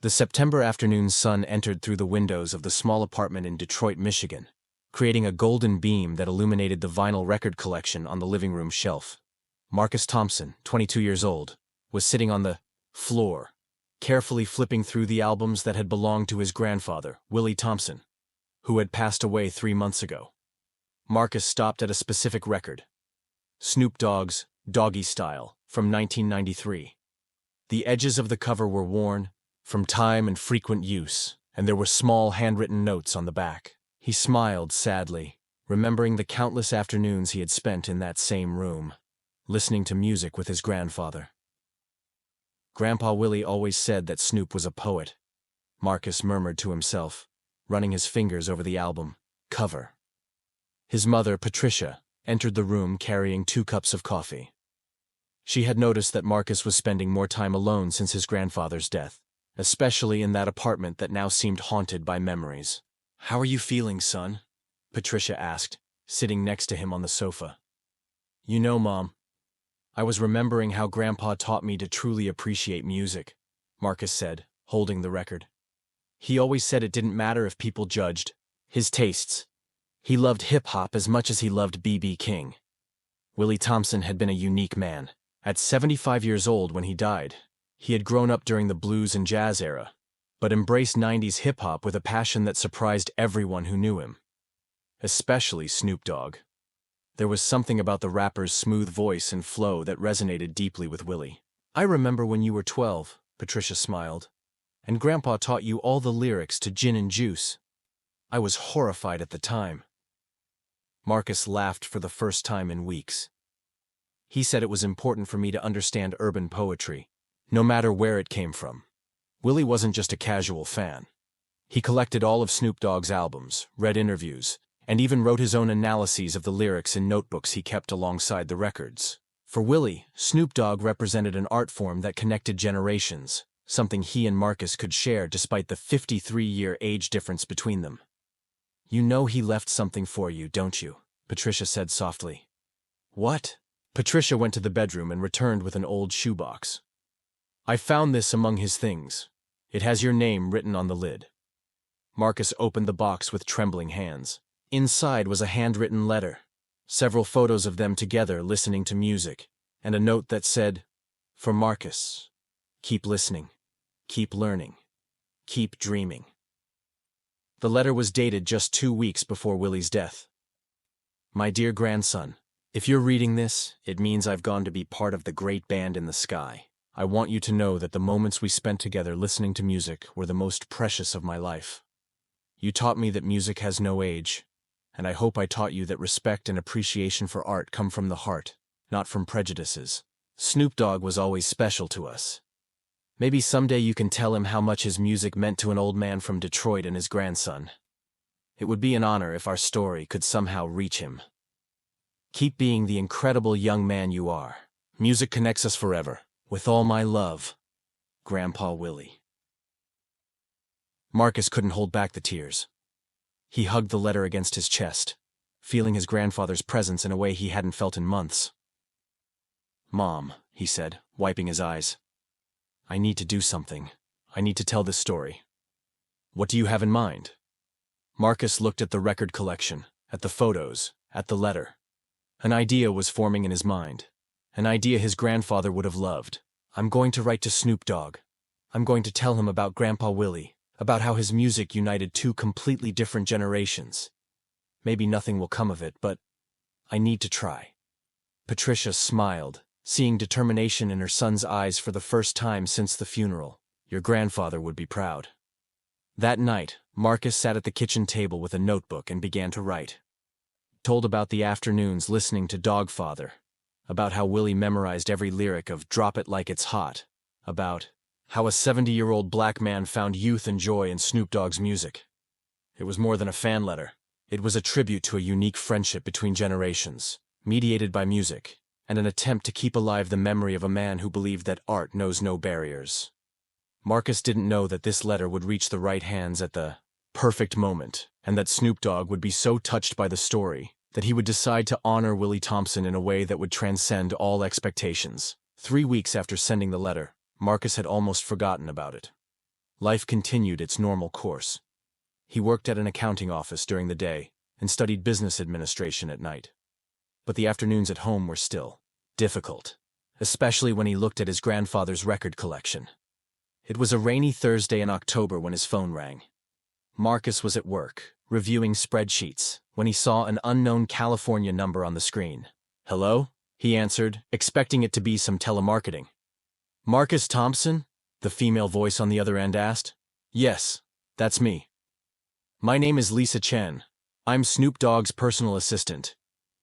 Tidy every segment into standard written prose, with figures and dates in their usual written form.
The September afternoon sun entered through the windows of the small apartment in Detroit, Michigan, creating a golden beam that illuminated the vinyl record collection on the living room shelf. Marcus Thompson, 22 years old, was sitting on the floor, carefully flipping through the albums that had belonged to his grandfather, Willie Thompson, who had passed away 3 months ago. Marcus stopped at a specific record, Snoop Dogg's Doggy Style, from 1993. The edges of the cover were worn from time and frequent use, and there were small handwritten notes on the back. He smiled sadly, remembering the countless afternoons he had spent in that same room, listening to music with his grandfather. Grandpa Willie always said that Snoop was a poet, Marcus murmured to himself, running his fingers over the album cover. His mother, Patricia, entered the room carrying 2 cups of coffee. She had noticed that Marcus was spending more time alone since his grandfather's death, especially in that apartment that now seemed haunted by memories. "How are you feeling, son?" Patricia asked, sitting next to him on the sofa. "You know, Mom, I was remembering how Grandpa taught me to truly appreciate music," Marcus said, holding the record. "He always said it didn't matter if people judged his tastes. He loved hip-hop as much as he loved B.B. King." Willie Thompson had been a unique man. At 75 years old when he died, he had grown up during the blues and jazz era, but embraced 90s hip-hop with a passion that surprised everyone who knew him, especially Snoop Dogg. There was something about the rapper's smooth voice and flow that resonated deeply with Willie. "I remember when you were 12, Patricia smiled, "and Grandpa taught you all the lyrics to Gin and Juice. I was horrified at the time." Marcus laughed for the first time in weeks. "He said it was important for me to understand urban poetry, no matter where it came from." Willie wasn't just a casual fan. He collected all of Snoop Dogg's albums, read interviews, and even wrote his own analyses of the lyrics in notebooks he kept alongside the records. For Willie, Snoop Dogg represented an art form that connected generations, something he and Marcus could share despite the 53-year age difference between them. "You know he left something for you, don't you?" Patricia said softly. "What?" Patricia went to the bedroom and returned with an old shoebox. "I found this among his things. It has your name written on the lid." Marcus opened the box with trembling hands. Inside was a handwritten letter, several photos of them together listening to music, and a note that said, "For Marcus, keep listening, keep learning, keep dreaming." The letter was dated just 2 weeks before Willie's death. "My dear grandson, if you're reading this, it means I've gone to be part of the great band in the sky. I want you to know that the moments we spent together listening to music were the most precious of my life. You taught me that music has no age, and I hope I taught you that respect and appreciation for art come from the heart, not from prejudices. Snoop Dogg was always special to us. Maybe someday you can tell him how much his music meant to an old man from Detroit and his grandson. It would be an honor if our story could somehow reach him. Keep being the incredible young man you are. Music connects us forever. With all my love, Grandpa Willie." Marcus couldn't hold back the tears. He hugged the letter against his chest, feeling his grandfather's presence in a way he hadn't felt in months. "Mom," he said, wiping his eyes, "I need to do something. I need to tell this story." "What do you have in mind?" Marcus looked at the record collection, at the photos, at the letter. An idea was forming in his mind. An idea his grandfather would have loved. "I'm going to write to Snoop Dogg. I'm going to tell him about Grandpa Willie, about how his music united 2 completely different generations. Maybe nothing will come of it, but I need to try." Patricia smiled, seeing determination in her son's eyes for the first time since the funeral. "Your grandfather would be proud." That night, Marcus sat at the kitchen table with a notebook and began to write. He told about the afternoons listening to Dogfather, about how Willie memorized every lyric of "Drop It Like It's Hot," about how a 70-year-old black man found youth and joy in Snoop Dogg's music. It was more than a fan letter. It was a tribute to a unique friendship between generations, mediated by music, and an attempt to keep alive the memory of a man who believed that art knows no barriers. Marcus didn't know that this letter would reach the right hands at the perfect moment, and that Snoop Dogg would be so touched by the story that he would decide to honor Willie Thompson in a way that would transcend all expectations. 3 weeks after sending the letter, Marcus had almost forgotten about it. Life continued its normal course. He worked at an accounting office during the day and studied business administration at night. But the afternoons at home were still difficult, especially when he looked at his grandfather's record collection. It was a rainy Thursday in October when his phone rang. Marcus was at work, reviewing spreadsheets, when he saw an unknown California number on the screen. "Hello?" he answered, expecting it to be some telemarketing. "Marcus Thompson?" the female voice on the other end asked. "Yes, that's me. My name is Lisa Chen. I'm Snoop Dogg's personal assistant.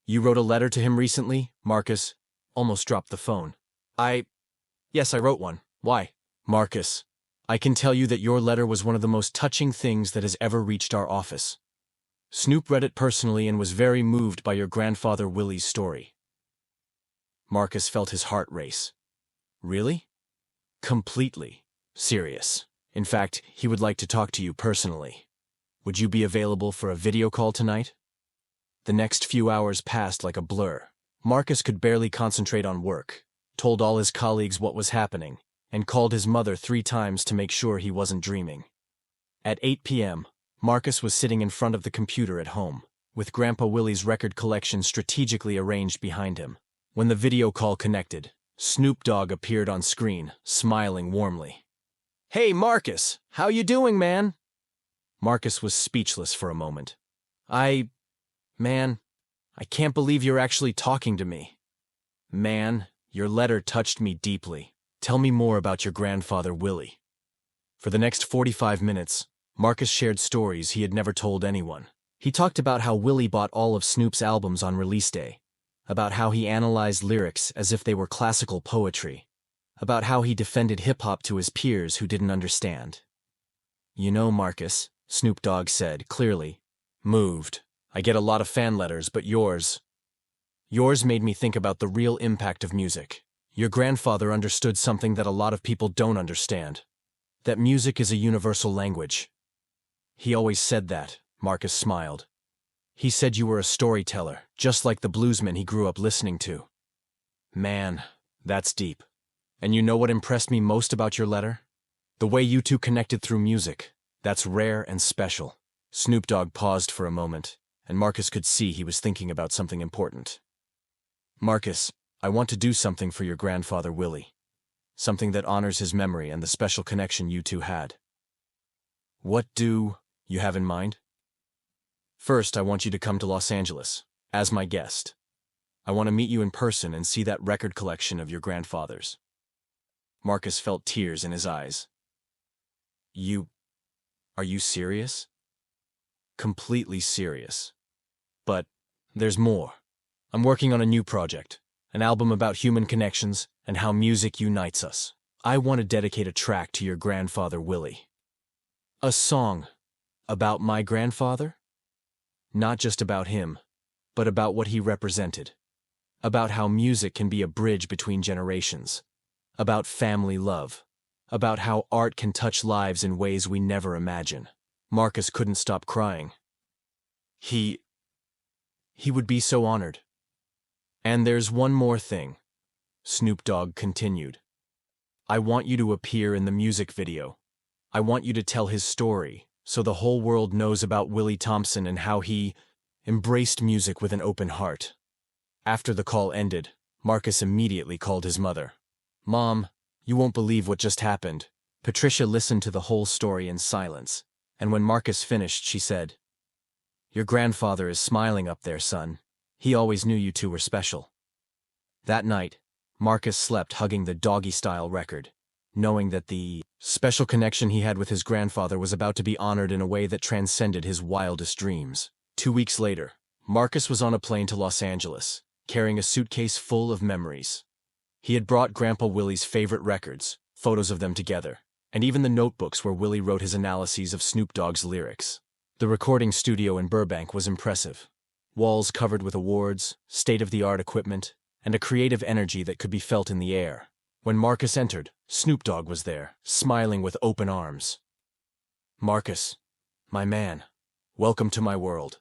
You wrote a letter to him recently?" Marcus almost dropped the phone. Yes, I wrote one. Why?" "Marcus, I can tell you that your letter was one of the most touching things that has ever reached our office. Snoop read it personally and was very moved by your grandfather Willie's story." Marcus felt his heart race. "Really?" "Completely serious. In fact, he would like to talk to you personally. Would you be available for a video call tonight?" The next few hours passed like a blur. Marcus could barely concentrate on work, told all his colleagues what was happening, and called his mother 3 times to make sure he wasn't dreaming. At 8 p.m., Marcus was sitting in front of the computer at home, with Grandpa Willie's record collection strategically arranged behind him. When the video call connected, Snoop Dogg appeared on screen, smiling warmly. "Hey, Marcus, how you doing, man?" Marcus was speechless for a moment. Man, I can't believe you're actually talking to me. Man, your letter touched me deeply. Tell me more about your grandfather Willie." For the next 45 minutes, Marcus shared stories he had never told anyone. He talked about how Willie bought all of Snoop's albums on release day, about how he analyzed lyrics as if they were classical poetry, about how he defended hip-hop to his peers who didn't understand. "You know, Marcus," Snoop Dogg said, clearly moved, "I get a lot of fan letters, but yours made me think about the real impact of music. Your grandfather understood something that a lot of people don't understand, that music is a universal language." "He always said that," Marcus smiled. "He said you were a storyteller, just like the bluesmen he grew up listening to." "Man, that's deep. And you know what impressed me most about your letter? The way you two connected through music. That's rare and special." Snoop Dogg paused for a moment, and Marcus could see he was thinking about something important. "Marcus, I want to do something for your grandfather Willie. Something that honors his memory and the special connection you two had." "What do you have in mind?" "First, I want you to come to Los Angeles, as my guest. I want to meet you in person and see that record collection of your grandfather's." Marcus felt tears in his eyes. Are you serious?" "Completely serious. But there's more. I'm working on a new project, an album about human connections and how music unites us. I want to dedicate a track to your grandfather Willie." "A song about my grandfather?" "Not just about him, but about what he represented. About how music can be a bridge between generations. About family love. About how art can touch lives in ways we never imagine." Marcus couldn't stop crying. He would be so honored. "And there's one more thing," Snoop Dogg continued. "I want you to appear in the music video. I want you to tell his story, so the whole world knows about Willie Thompson and how he embraced music with an open heart." After the call ended, Marcus immediately called his mother. "Mom, you won't believe what just happened." Patricia listened to the whole story in silence, and when Marcus finished, she said, "Your grandfather is smiling up there, son. He always knew you two were special." That night, Marcus slept hugging the doggy-style record, knowing that the special connection he had with his grandfather was about to be honored in a way that transcended his wildest dreams. 2 weeks later, Marcus was on a plane to Los Angeles, carrying a suitcase full of memories. He had brought Grandpa Willie's favorite records, photos of them together, and even the notebooks where Willie wrote his analyses of Snoop Dogg's lyrics. The recording studio in Burbank was impressive. Walls covered with awards, state-of-the-art equipment, and a creative energy that could be felt in the air. When Marcus entered, Snoop Dogg was there, smiling with open arms. "Marcus, my man, welcome to my world."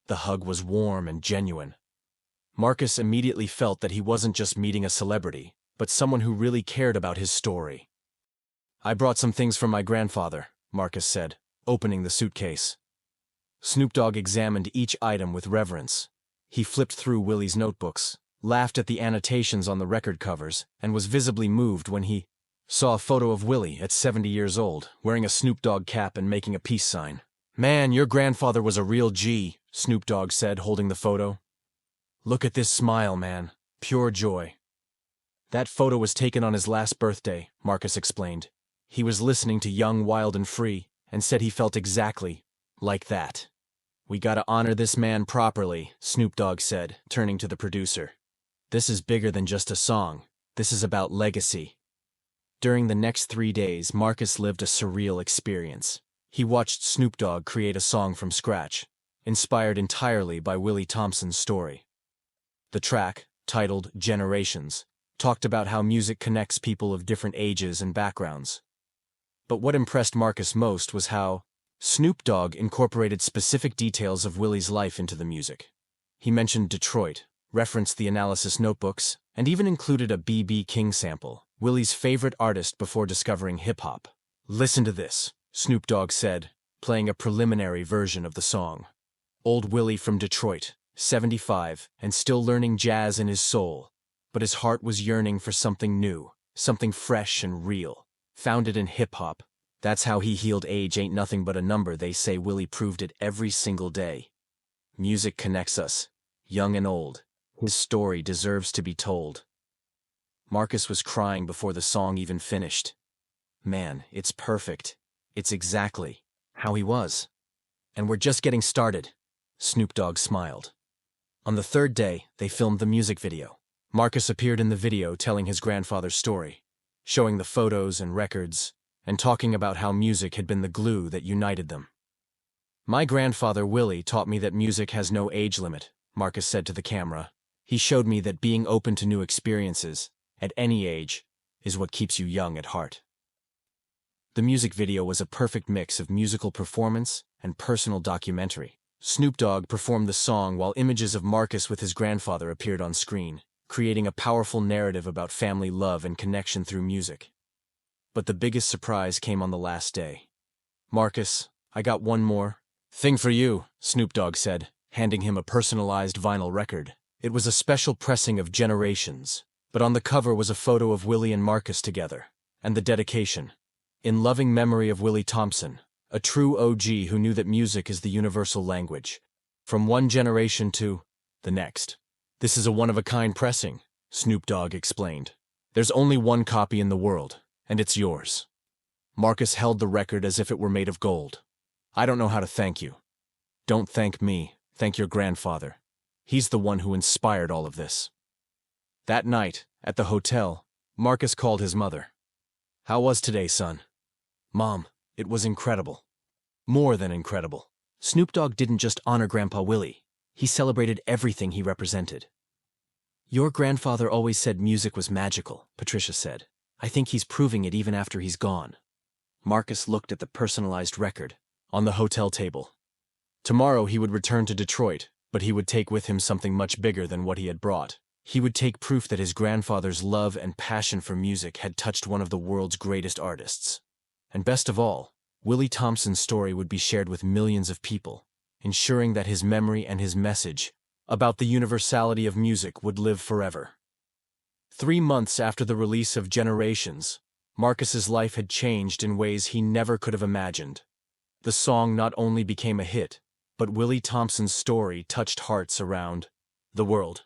The hug was warm and genuine. Marcus immediately felt that he wasn't just meeting a celebrity, but someone who really cared about his story. I brought some things from my grandfather, Marcus said, opening the suitcase. Snoop Dogg examined each item with reverence. He flipped through Willie's notebooks, laughed at the annotations on the record covers, and was visibly moved when he saw a photo of Willie at 70 years old, wearing a Snoop Dogg cap and making a peace sign. "Man, your grandfather was a real G," Snoop Dogg said, holding the photo. "Look at this smile, man. Pure joy." "That photo was taken on his last birthday," Marcus explained. "He was listening to Young, Wild and Free, and said he felt exactly like that." "We gotta honor this man properly," Snoop Dogg said, turning to the producer. "This is bigger than just a song. This is about legacy." During the next 3 days, Marcus lived a surreal experience. He watched Snoop Dogg create a song from scratch, inspired entirely by Willie Thompson's story. The track, titled Generations, talked about how music connects people of different ages and backgrounds. But what impressed Marcus most was how Snoop Dogg incorporated specific details of Willie's life into the music. He mentioned Detroit, referenced the analysis notebooks, and even included a B.B. King sample, Willie's favorite artist before discovering hip-hop. "Listen to this," Snoop Dogg said, playing a preliminary version of the song. "Old Willie from Detroit, 75, and still learning jazz in his soul, but his heart was yearning for something new, something fresh and real. Found it in hip-hop. That's how he healed age ain't nothing but a number, they say. Willie proved it every single day. Music connects us, young and old. His story deserves to be told." Marcus was crying before the song even finished. "Man, it's perfect. It's exactly how he was. And we're just getting started," Snoop Dogg smiled. On the 3rd day, they filmed the music video. Marcus appeared in the video telling his grandfather's story, showing the photos and records, and talking about how music had been the glue that united them. "My grandfather Willie taught me that music has no age limit," Marcus said to the camera. "He showed me that being open to new experiences, at any age, is what keeps you young at heart." The music video was a perfect mix of musical performance and personal documentary. Snoop Dogg performed the song while images of Marcus with his grandfather appeared on screen, creating a powerful narrative about family love and connection through music. But the biggest surprise came on the last day. "Marcus, I got one more thing for you," Snoop Dogg said, handing him a personalized vinyl record. It was a special pressing of Generations, but on the cover was a photo of Willie and Marcus together, and the dedication, "In loving memory of Willie Thompson, a true OG who knew that music is the universal language, from one generation to the next." "This is a one-of-a-kind pressing," Snoop Dogg explained. "There's only one copy in the world, and it's yours." Marcus held the record as if it were made of gold. "I don't know how to thank you." "Don't thank me, thank your grandfather. He's the one who inspired all of this." That night, at the hotel, Marcus called his mother. "How was today, son?" "Mom, it was incredible. More than incredible." Snoop Dogg didn't just honor Grandpa Willie. He celebrated everything he represented. "Your grandfather always said music was magical," Patricia said. "I think he's proving it even after he's gone." Marcus looked at the personalized record on the hotel table. Tomorrow he would return to Detroit, but he would take with him something much bigger than what he had brought. He would take proof that his grandfather's love and passion for music had touched one of the world's greatest artists. And best of all, Willie Thompson's story would be shared with millions of people, ensuring that his memory and his message about the universality of music would live forever. 3 months after the release of Generations, Marcus's life had changed in ways he never could have imagined. The song not only became a hit, but Willie Thompson's story touched hearts around the world.